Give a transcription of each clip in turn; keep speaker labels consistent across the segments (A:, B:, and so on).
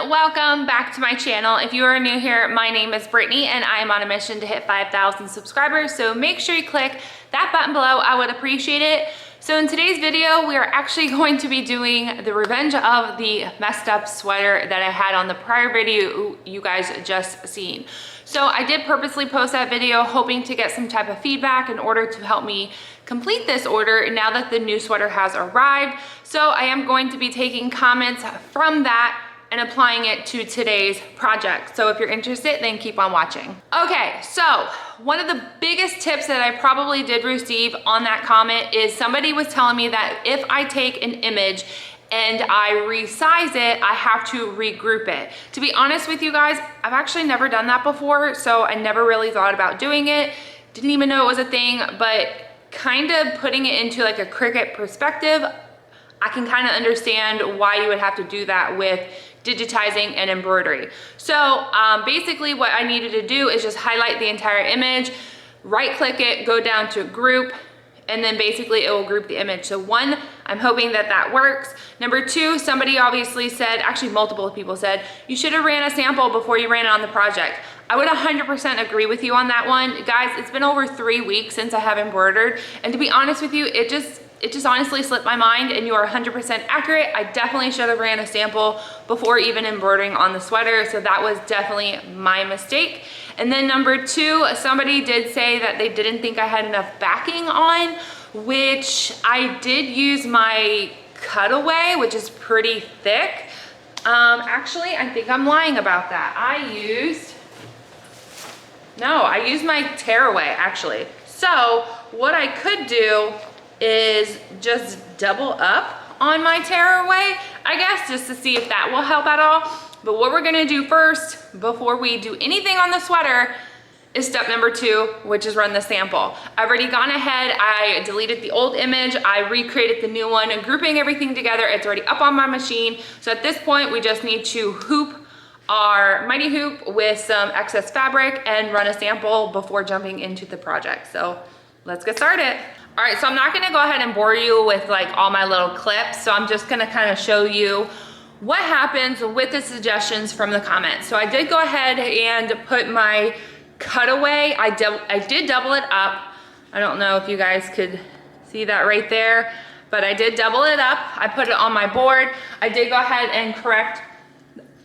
A: welcome back to my channel. If you are new here, my name is Brittany and I am on a mission to hit 5,000 subscribers, so make sure you click that button below. I would appreciate it. So in today's video, we are actually going to be doing the revenge of the messed up sweater that I had on the prior video you guys just seen. So I did purposely post that video hoping to get some type of feedback in order to help me complete this order now that the new sweater has arrived. So I am going to be taking comments from that and applying it to today's project. So if you're interested, then keep on watching. Okay, so one of the biggest tips that I probably did receive on that comment is somebody was telling me that if I take an image and I resize it, I have to regroup it. To be honest with you guys, I've actually never done that before, so I never really thought about doing it. Didn't even know it was a thing, but kind of putting it into like a Cricut perspective, I can kind of understand why you would have to do that with digitizing and embroidery. So basically what I needed to do is just highlight the entire image, right click it, go down to group, and then basically it will group the image. So one, I'm hoping that that works. Number two, somebody obviously said, actually multiple people said, you should have ran a sample before you ran it on the project. I would 100% agree with you on that one. Guys, it's been over 3 weeks since I have embroidered, and to be honest with you, it just honestly slipped my mind, and you are 100% accurate. I definitely should have ran a sample before even embroidering on the sweater, so that was definitely my mistake. And then number two, somebody did say that they didn't think I had enough backing on, which I did use my cutaway, which is pretty thick. Actually, I think I'm lying about that. I used my tearaway actually. So what I could do is just double up on my tearaway, I guess, just to see if that will help at all. But what we're gonna do first, before we do anything on the sweater, is step number two, which is run the sample. I've already gone ahead, I deleted the old image, I recreated the new one, and grouping everything together, it's already up on my machine. So at this point, we just need to hoop our mighty hoop with some excess fabric and run a sample before jumping into the project. So let's get started. All right, so I'm not gonna go ahead and bore you with like all my little clips. So I'm just gonna kind of show you what happens with the suggestions from the comments. So I did go ahead and put my cutaway, I did double it up. I don't know if you guys could see that right there, but I did double it up. I put it on my board. I did go ahead and correct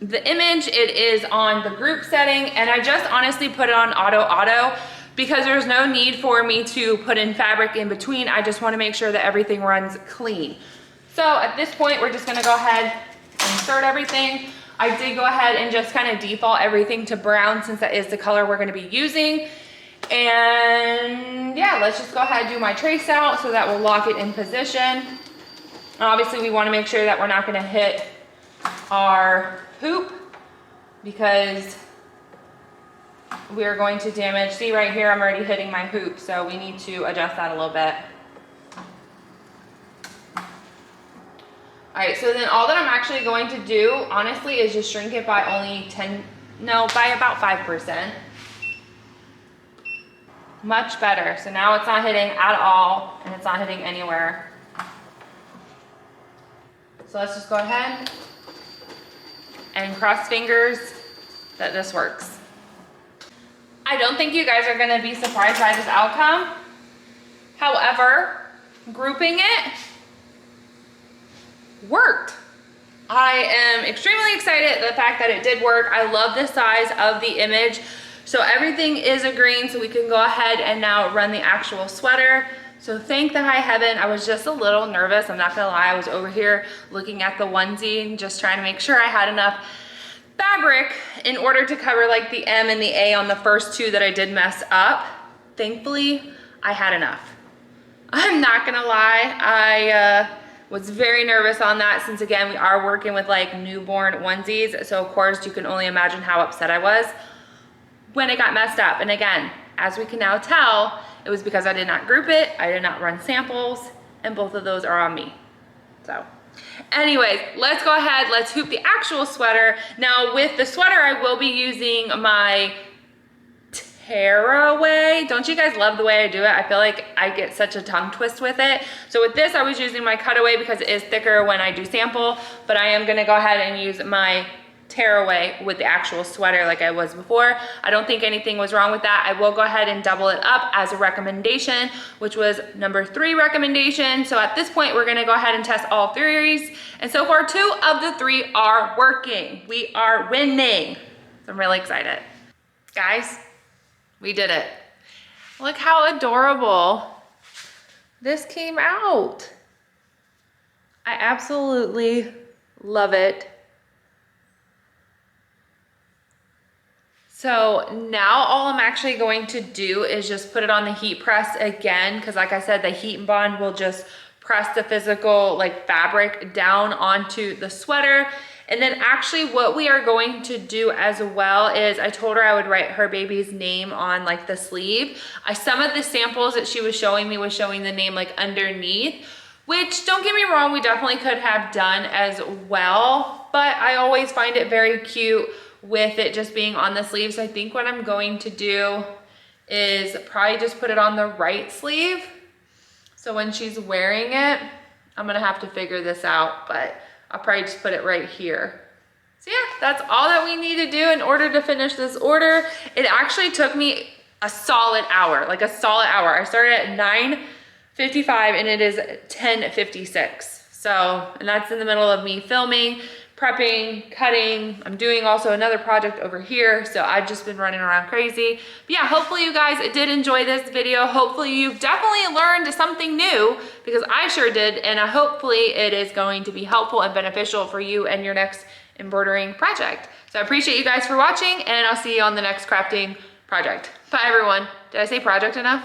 A: the image. It is on the group setting, and I just honestly put it on auto because there's no need for me to put in fabric in between. I just wanna make sure that everything runs clean. So at this point, we're just gonna go ahead and insert everything. I did go ahead and just kind of default everything to brown since that is the color we're gonna be using. And yeah, let's just go ahead and do my trace out so that we'll lock it in position. And obviously we wanna make sure that we're not gonna hit our hoop because we are going to damage. See right here, I'm already hitting my hoop, so we need to adjust that a little bit. All right, so then all that I'm actually going to do, honestly, is just shrink it by by about 5%. Much better. So now it's not hitting at all, and it's not hitting anywhere. So let's just go ahead and cross fingers that this works. I don't think you guys are gonna be surprised by this outcome. However, grouping it worked. I am extremely excited at the fact that it did work. I love the size of the image. So everything is agreeing, so we can go ahead and now run the actual sweater. So thank the high heaven. I was just a little nervous, I'm not gonna lie. I was over here looking at the onesie and just trying to make sure I had enough fabric in order to cover like the M and the A on the first two that I did mess up. Thankfully, I had enough. I'm not gonna lie, I was very nervous on that since again, we are working with like newborn onesies. So of course you can only imagine how upset I was when it got messed up. And again, as we can now tell, it was because I did not group it, I did not run samples, and both of those are on me. So anyways, let's go ahead, let's hoop the actual sweater. Now with the sweater, I will be using my tearaway. Don't you guys love the way I do it? I feel like I get such a tongue twist with it. So with this, I was using my cutaway because it is thicker when I do sample, but I am gonna go ahead and use my tear away with the actual sweater like I was before. I don't think anything was wrong with that. I will go ahead and double it up as a recommendation, which was number 3 recommendation. So at this point, we're gonna go ahead and test all theories. And so far, 2 of the 3 are working. We are winning. So I'm really excited. Guys, we did it. Look how adorable this came out. I absolutely love it. So now all I'm actually going to do is just put it on the heat press again, because like I said, the heat and bond will just press the physical like fabric down onto the sweater. And then actually what we are going to do as well is, I told her I would write her baby's name on like the sleeve. Some of the samples that she was showing me was showing the name like underneath, which don't get me wrong, we definitely could have done as well, but I always find it very cute with it just being on the sleeve. So I think what I'm going to do is probably just put it on the right sleeve. So when she's wearing it, I'm gonna have to figure this out, but I'll probably just put it right here. So yeah, that's all that we need to do in order to finish this order. It actually took me a solid hour, like a solid hour. I started at 9:55 and it is 10:56. So, and that's in the middle of me filming, prepping, cutting. I'm doing also another project over here. So I've just been running around crazy. But yeah, hopefully you guys did enjoy this video. Hopefully you've definitely learned something new, because I sure did. And hopefully it is going to be helpful and beneficial for you and your next embroidering project. So I appreciate you guys for watching, and I'll see you on the next crafting project. Bye everyone. Did I say project enough?